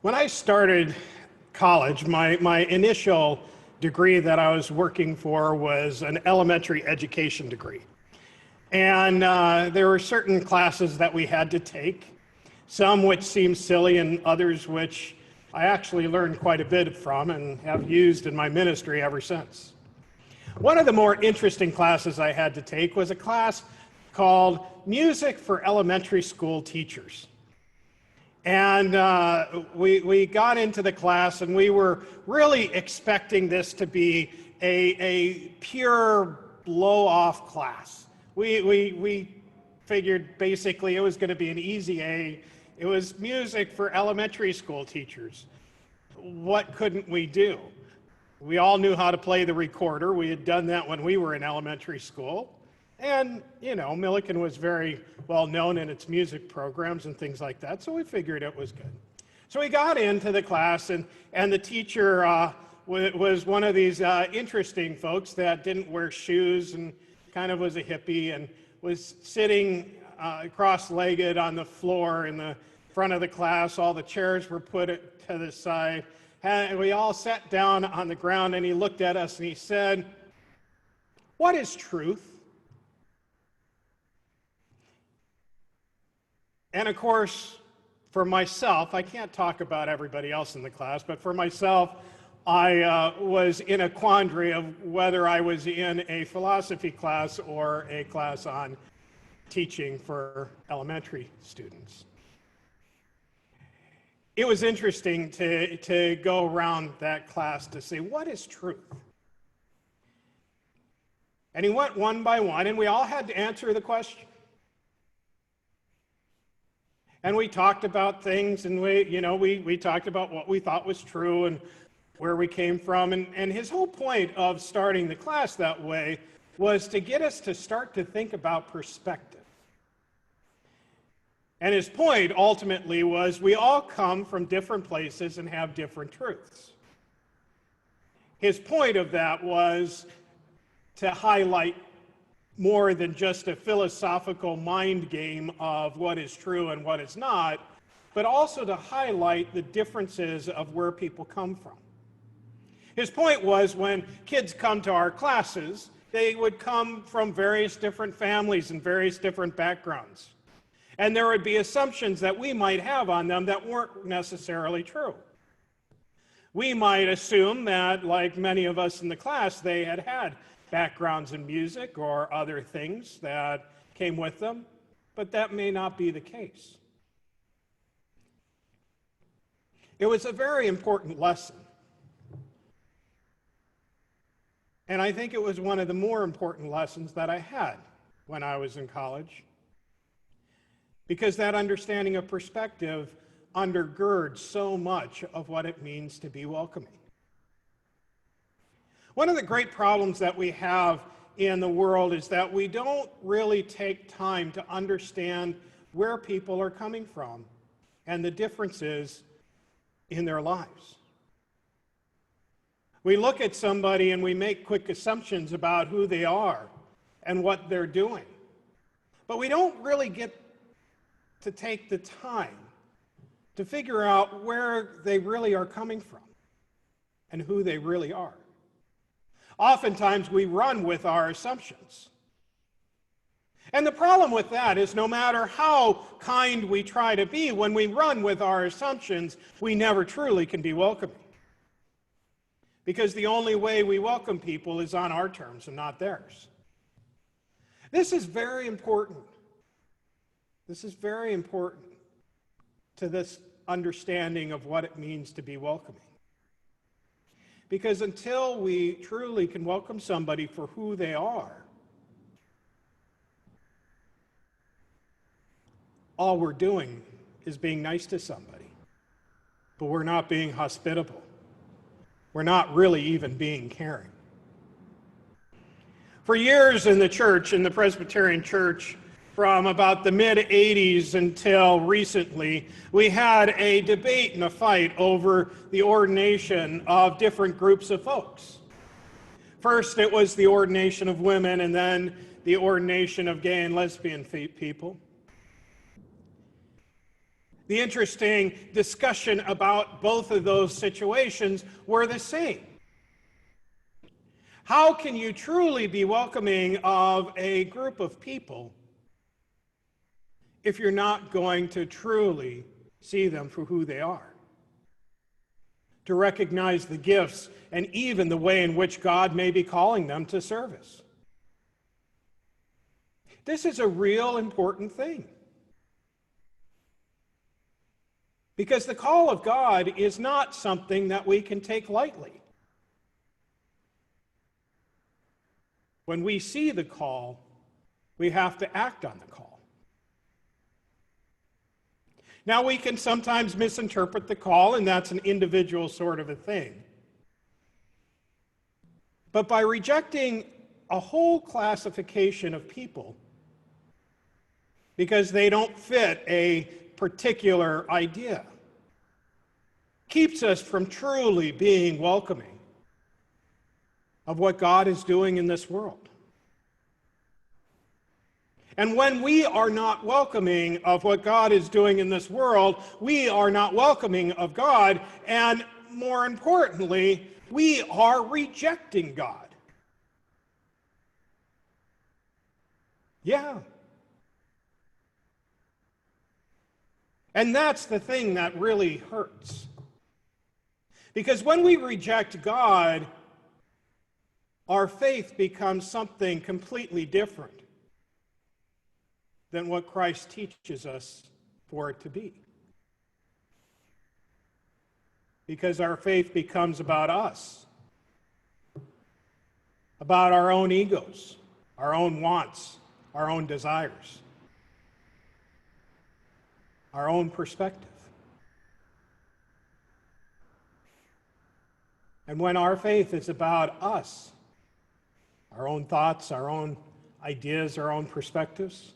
When I started college, my initial degree that I was working for was an elementary education degree. And there were certain classes that we had to take, some which seemed silly and others which I actually learned quite a bit from and have used in my ministry ever since. One of the more interesting classes I had to take was a class called Music for Elementary School Teachers. And we got into the class and we were really expecting this to be a pure blow-off class. We figured basically it was going to be an easy A. It was music for elementary school teachers. What couldn't we do? We all knew how to play the recorder. We had done that when we were in elementary school. And, Millikan was very well known in its music programs and things like that, so we figured it was good. So we got into the class, and the teacher was one of these interesting folks that didn't wear shoes and kind of was a hippie and was sitting cross-legged on the floor in the front of the class. All the chairs were put to the side, and we all sat down on the ground, and he looked at us and he said, "What is truth?" And of course, for myself, I can't talk about everybody else in the class, but for myself, I was in a quandary of whether I was in a philosophy class or a class on teaching for elementary students. It was interesting to go around that class to say, what is truth? And he went one by one, and we all had to answer the question. And we talked about things, and we talked about what we thought was true and where we came from. And his whole point of starting the class that way was to get us to start to think about perspective. And his point ultimately was we all come from different places and have different truths. His point of that was to highlight more than just a philosophical mind game of what is true and what is not, but also to highlight the differences of where people come from. His point was when kids come to our classes, they would come from various different families and various different backgrounds. And there would be assumptions that we might have on them that weren't necessarily true. We might assume that, like many of us in the class, they had backgrounds in music or other things that came with them, but that may not be the case. It was a very important lesson. And I think it was one of the more important lessons that I had when I was in college, because that understanding of perspective undergirds so much of what it means to be welcoming. One of the great problems that we have in the world is that we don't really take time to understand where people are coming from and the differences in their lives. We look at somebody and we make quick assumptions about who they are and what they're doing, but we don't really get to take the time to figure out where they really are coming from and who they really are. Oftentimes, we run with our assumptions. And the problem with that is no matter how kind we try to be, when we run with our assumptions, we never truly can be welcoming. Because the only way we welcome people is on our terms and not theirs. This is very important. This is very important to this understanding of what it means to be welcoming. Because until we truly can welcome somebody for who they are, all we're doing is being nice to somebody. But we're not being hospitable. We're not really even being caring. For years in the church, in the Presbyterian Church, from about the mid-'80s until recently, we had a debate and a fight over the ordination of different groups of folks. First, it was the ordination of women, and then the ordination of gay and lesbian people. The interesting discussion about both of those situations were the same. How can you truly be welcoming of a group of people if you're not going to truly see them for who they are? To recognize the gifts and even the way in which God may be calling them to service. This is a real important thing. Because the call of God is not something that we can take lightly. When we see the call, we have to act on the call. Now, we can sometimes misinterpret the call, and that's an individual sort of a thing. But by rejecting a whole classification of people because they don't fit a particular idea, keeps us from truly being welcoming of what God is doing in this world. And when we are not welcoming of what God is doing in this world, we are not welcoming of God, and more importantly, we are rejecting God. Yeah. And that's the thing that really hurts. Because when we reject God, our faith becomes something completely different than what Christ teaches us for it to be. Because our faith becomes about us, about our own egos, our own wants, our own desires, our own perspective. And when our faith is about us, our own thoughts, our own ideas, our own perspectives,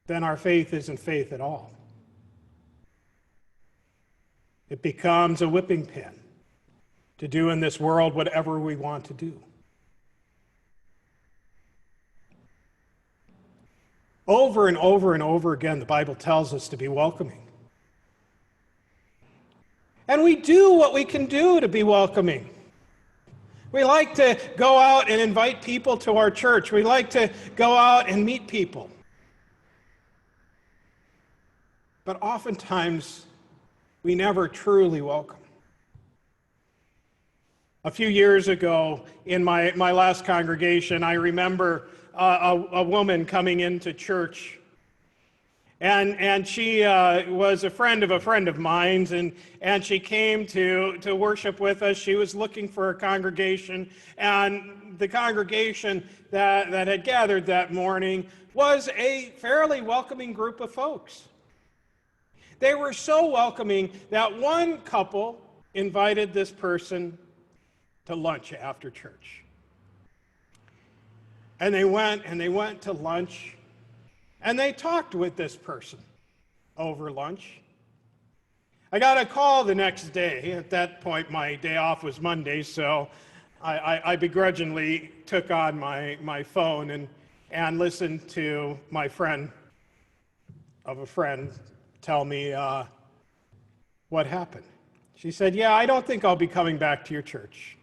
then our faith isn't faith at all. It becomes a whipping pin to do in this world whatever we want to do. Over and over and over again, the Bible tells us to be welcoming. And we do what we can do to be welcoming. We like to go out and invite people to our church. We like to go out and meet people. But oftentimes, we never truly welcome. A few years ago, in my last congregation, I remember a woman coming into church. And she was a friend of mine's, and she came to worship with us. She was looking for a congregation, and the congregation that had gathered that morning was a fairly welcoming group of folks. They were so welcoming that one couple invited this person to lunch after church. And they went to lunch, and they talked with this person over lunch. I got a call the next day. At that point, my day off was Monday, so I begrudgingly took on my phone and listened to my friend of a friend tell me what happened. She said, "Yeah, I don't think I'll be coming back to your church."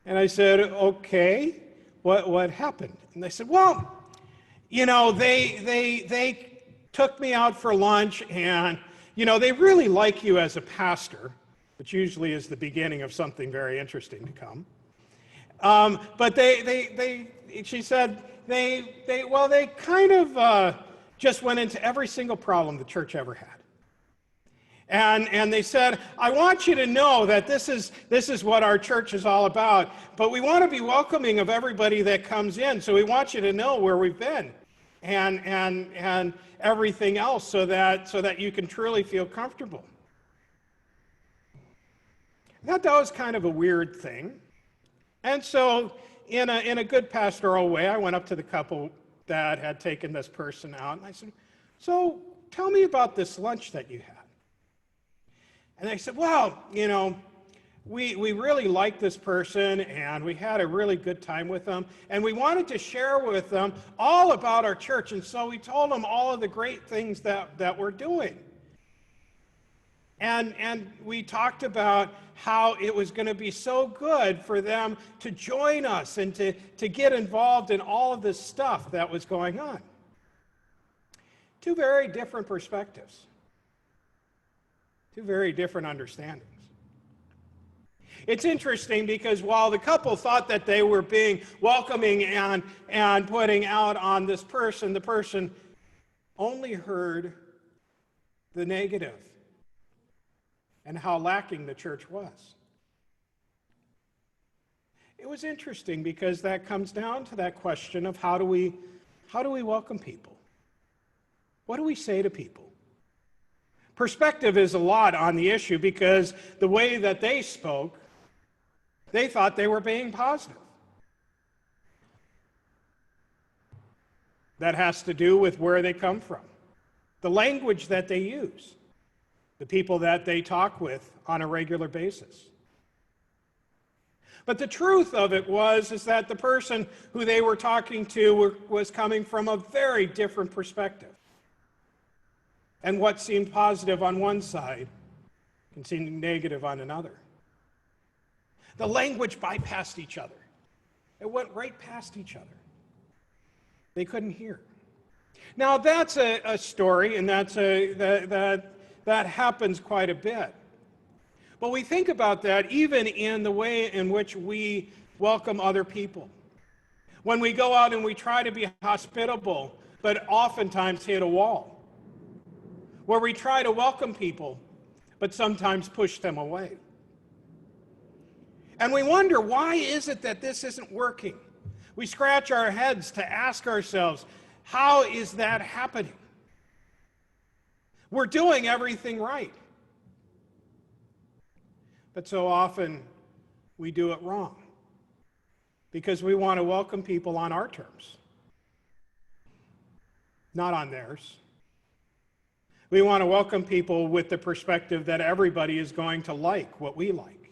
And I said, "Okay, what happened?" And they said, "Well, you know, they took me out for lunch, and you know, they really like you as a pastor," which usually is the beginning of something very interesting to come. But she said, they kind of just went into every single problem the church ever had. And they said, "I want you to know that this is what our church is all about, but we want to be welcoming of everybody that comes in, so we want you to know where we've been and everything else so that you can truly feel comfortable." I thought that was kind of a weird thing. And so in a good pastoral way, I went up to the couple that had taken this person out, and I said, "So tell me about this lunch that you had." And they said, "Well, you know, we really liked this person, and we had a really good time with them, and we wanted to share with them all about our church, and so we told them all of the great things that we're doing. And we talked about how it was going to be so good for them to join us and to get involved in all of this stuff that was going on. Two very different perspectives. Two very different understandings. It's interesting because while the couple thought that they were being welcoming and putting out on this person, the person only heard the negative and how lacking the church was. It was interesting because that comes down to that question of how do we welcome people? What do we say to people? Perspective is a lot on the issue because the way that they spoke, they thought they were being positive. That has to do with where they come from, the language that they use, the people that they talk with on a regular basis. But the truth of it is that the person who they were talking to was coming from a very different perspective. And what seemed positive on one side can seem negative on another. The language bypassed each other. It went right past each other. They couldn't hear. Now that's a story, and that happens quite a bit. But we think about that even in the way in which we welcome other people. When we go out and we try to be hospitable, but oftentimes hit a wall. Where we try to welcome people, but sometimes push them away. And we wonder, why is it that this isn't working? We scratch our heads to ask ourselves, how is that happening? We're doing everything right. But so often we do it wrong because we want to welcome people on our terms, not on theirs. We want to welcome people with the perspective that everybody is going to like what we like.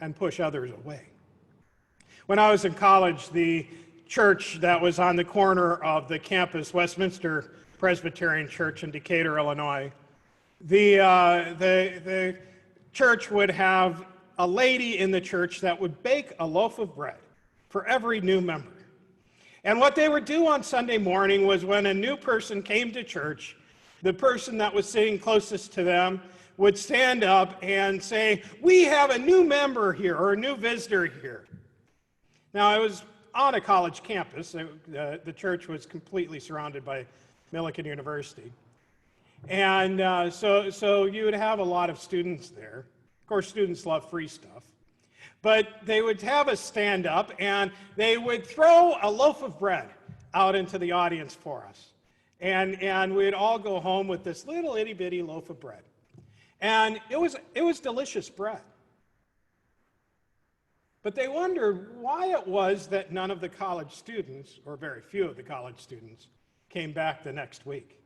And push others away. When I was in college, the church that was on the corner of the campus, Westminster Presbyterian Church in Decatur, Illinois, the church would have a lady in the church that would bake a loaf of bread for every new member. And what they would do on Sunday morning was when a new person came to church, the person that was sitting closest to them would stand up and say, "We have a new member here, or a new visitor here." Now, it was on a college campus. The church was completely surrounded by Millikan University. And so you would have a lot of students there. Of course, students love free stuff. But they would have us stand up, and they would throw a loaf of bread out into the audience for us. And we'd all go home with this little itty-bitty loaf of bread. And it was delicious bread. But they wondered why it was that none of the college students, or very few of the college students, came back the next week.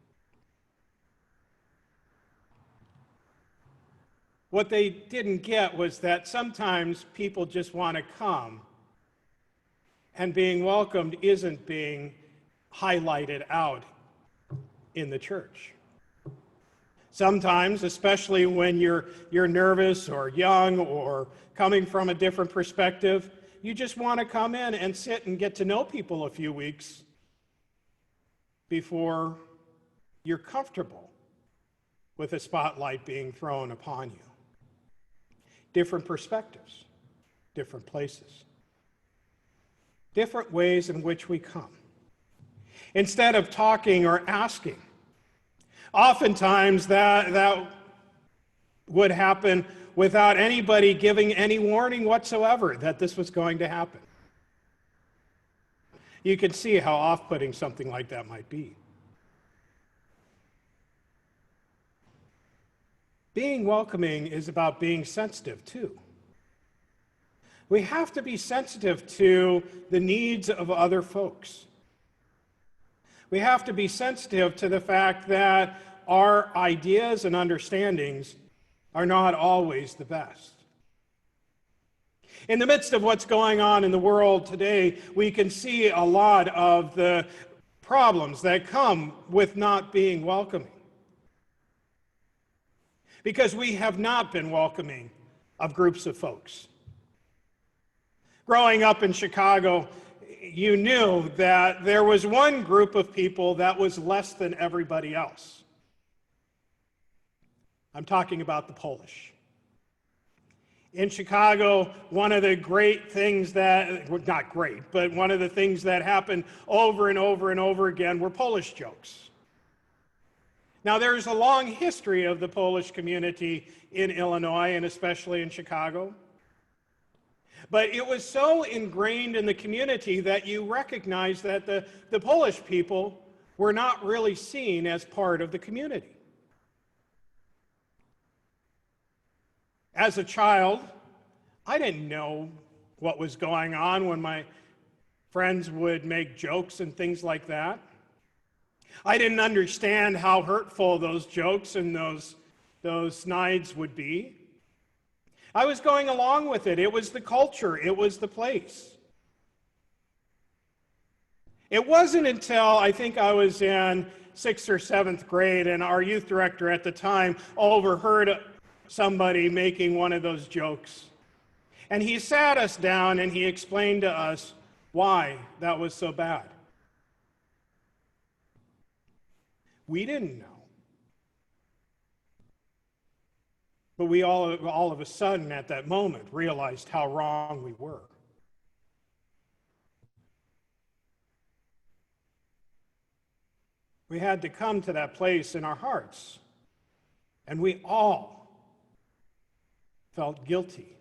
What they didn't get was that sometimes people just want to come, and being welcomed isn't being highlighted out in the church. Sometimes, especially when you're nervous or young or coming from a different perspective, you just want to come in and sit and get to know people a few weeks before you're comfortable with a spotlight being thrown upon you. Different perspectives, different places, different ways in which we come. Instead of talking or asking, oftentimes that would happen without anybody giving any warning whatsoever that this was going to happen. You can see how off-putting something like that might be. Being welcoming is about being sensitive too. We have to be sensitive to the needs of other folks. We have to be sensitive to the fact that our ideas and understandings are not always the best. In the midst of what's going on in the world today, we can see a lot of the problems that come with not being welcoming. Because we have not been welcoming of groups of folks. Growing up in Chicago, you knew that there was one group of people that was less than everybody else. I'm talking about the Polish. In Chicago, one of the great things that, well, not great, but one of the things that happened over and over and over again were Polish jokes. Now, there's a long history of the Polish community in Illinois and especially in Chicago. But it was so ingrained in the community that you recognize that the Polish people were not really seen as part of the community. As a child, I didn't know what was going on when my friends would make jokes and things like that. I didn't understand how hurtful those jokes and those snides would be. I was going along with it. It was the culture. It was the place. It wasn't until I think I was in 6th or 7th grade and our youth director at the time overheard somebody making one of those jokes. And he sat us down and he explained to us why that was so bad. We didn't know. But we all of a sudden at that moment realized how wrong we were. We had to come to that place in our hearts, and we all felt guilty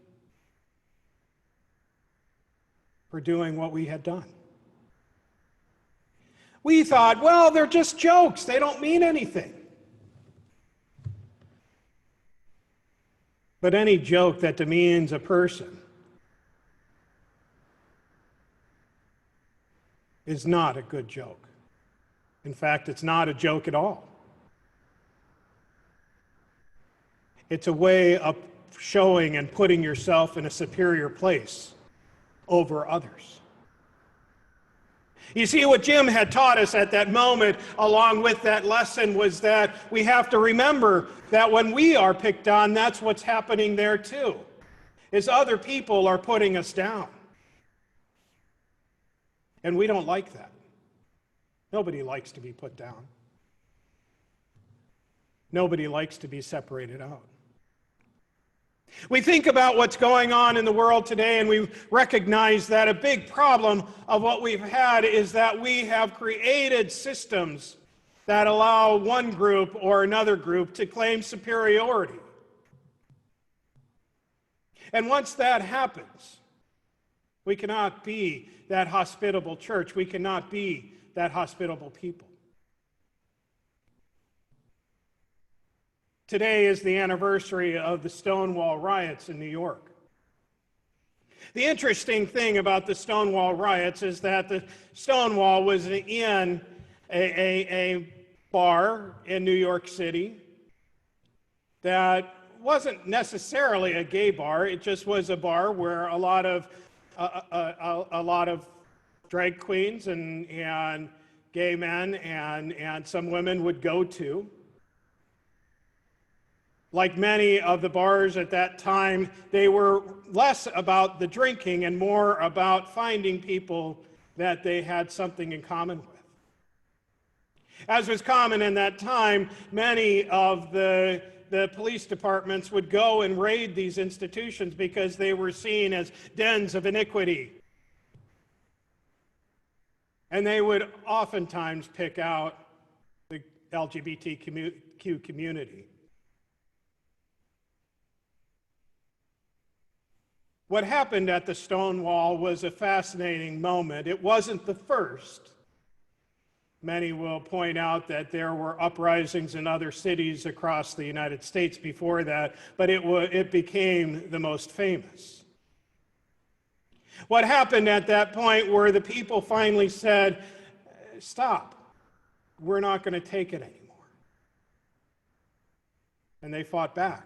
for doing what we had done. We thought, well, they're just jokes. They don't mean anything. But any joke that demeans a person is not a good joke. In fact, it's not a joke at all. It's a way of showing and putting yourself in a superior place over others. You see, what Jim had taught us at that moment, along with that lesson, was that we have to remember that when we are picked on, that's what's happening there too, is other people are putting us down. And we don't like that. Nobody likes to be put down. Nobody likes to be separated out. We think about what's going on in the world today, and we recognize that a big problem of what we've had is that we have created systems that allow one group or another group to claim superiority. And once that happens, we cannot be that hospitable church. We cannot be that hospitable people. Today is the anniversary of the Stonewall riots in New York. The interesting thing about the Stonewall riots is that the Stonewall was in a bar in New York City that wasn't necessarily a gay bar. It just was a bar where a lot of drag queens and gay men and some women would go to. Like many of the bars at that time, they were less about the drinking and more about finding people that they had something in common with. As was common in that time, many of the police departments would go and raid these institutions because they were seen as dens of iniquity. And they would oftentimes pick out the LGBTQ community. What happened at the Stonewall was a fascinating moment. It wasn't the first. Many will point out that there were uprisings in other cities across the United States before that, but it became the most famous. What happened at that point where the people finally said, stop, we're not going to take it anymore. and they fought back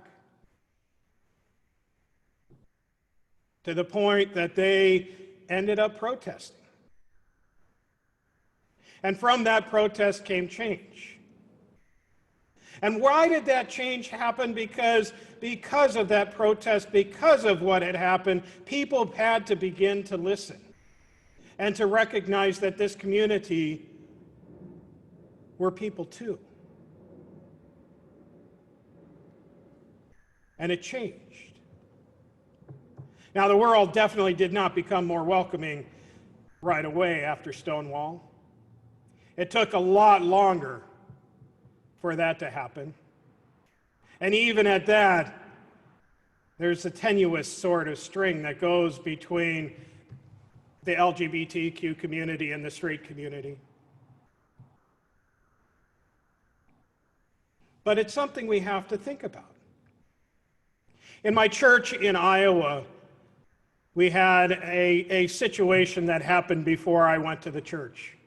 to the point that they ended up protesting. And from that protest came change. And why did that change happen? Because of that protest, because of what had happened, people had to begin to listen and to recognize that this community were people too. And it changed. Now, the world definitely did not become more welcoming right away after Stonewall. It took a lot longer for that to happen. And even at that, there's a tenuous sort of string that goes between the LGBTQ community and the straight community. But it's something we have to think about. In my church in Iowa, we had a situation that happened before I went to the church.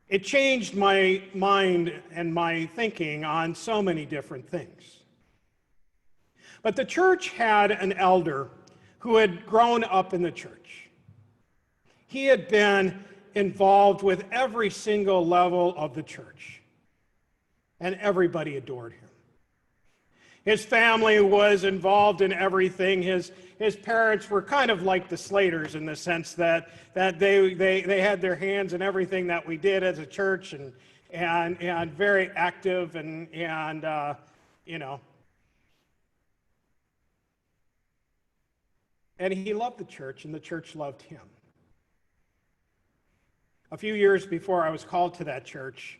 It changed my mind and my thinking on so many different things. But the church had an elder who had grown up in the church. He had been involved with every single level of the church, and everybody adored him. His family was involved in everything. His parents were kind of like the Slaters in the sense that they had their hands in everything that we did as a church, and very active and you know. And he loved the church, and the church loved him. A few years before I was called to that church,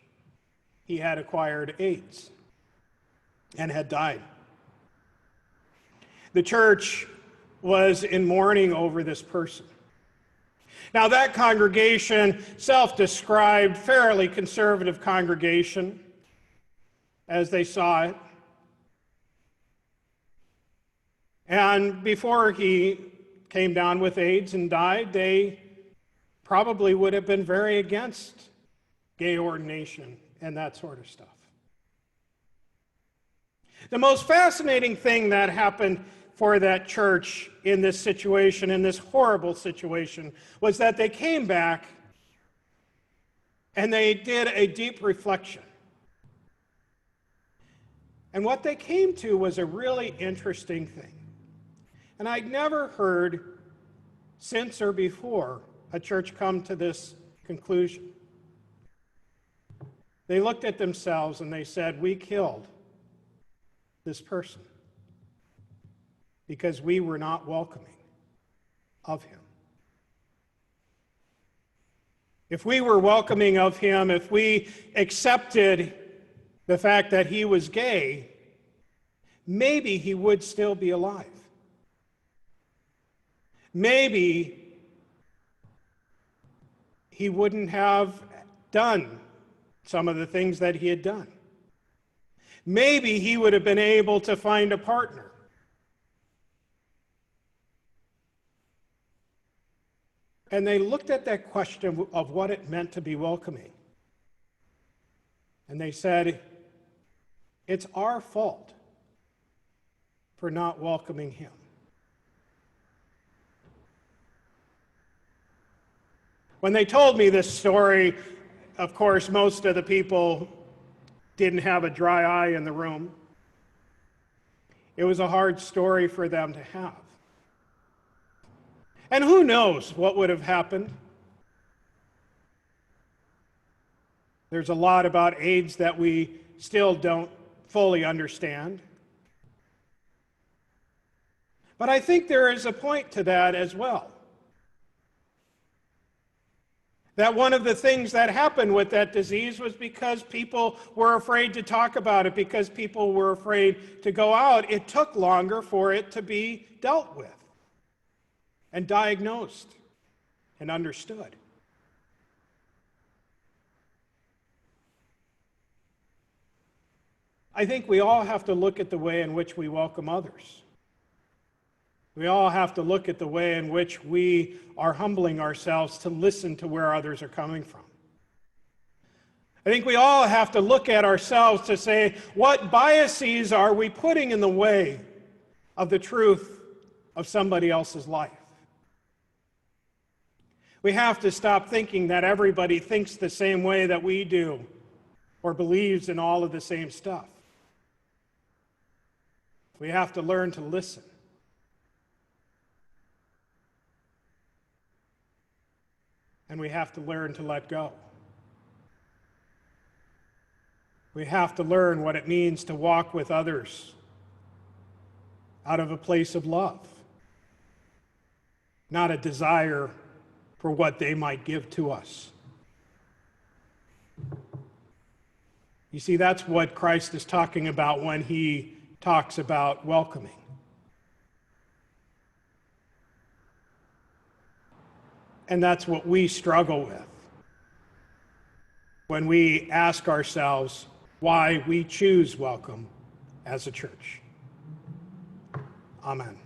he had acquired AIDS and had died. The church was in mourning over this person. Now, that congregation, self-described, fairly conservative congregation, as they saw it. And before he came down with AIDS and died, they probably would have been very against gay ordination and that sort of stuff. The most fascinating thing that happened for that church in this situation, in this horrible situation, was that they came back and they did a deep reflection. And what they came to was a really interesting thing. And I'd never heard since or before a church come to this conclusion. They looked at themselves and they said, we killed this person because we were not welcoming of him. If we were welcoming of him, if we accepted the fact that he was gay, maybe he would still be alive. Maybe he wouldn't have done some of the things that he had done. Maybe he would have been able to find a partner. And they looked at that question of what it meant to be welcoming. And they said, it's our fault for not welcoming him. When they told me this story, of course, most of the people didn't have a dry eye in the room. It was a hard story for them to have. And who knows what would have happened? There's a lot about AIDS that we still don't fully understand. But I think there is a point to that as well. That one of the things that happened with that disease was because people were afraid to talk about it, because people were afraid to go out. It took longer for it to be dealt with and diagnosed and understood. I think we all have to look at the way in which we welcome others. We all have to look at the way in which we are humbling ourselves to listen to where others are coming from. I think we all have to look at ourselves to say, what biases are we putting in the way of the truth of somebody else's life? We have to stop thinking that everybody thinks the same way that we do or believes in all of the same stuff. We have to learn to listen. And we have to learn to let go. We have to learn what it means to walk with others out of a place of love, not a desire for what they might give to us. You see, that's what Christ is talking about when he talks about welcoming. And that's what we struggle with when we ask ourselves why we choose welcome as a church. Amen.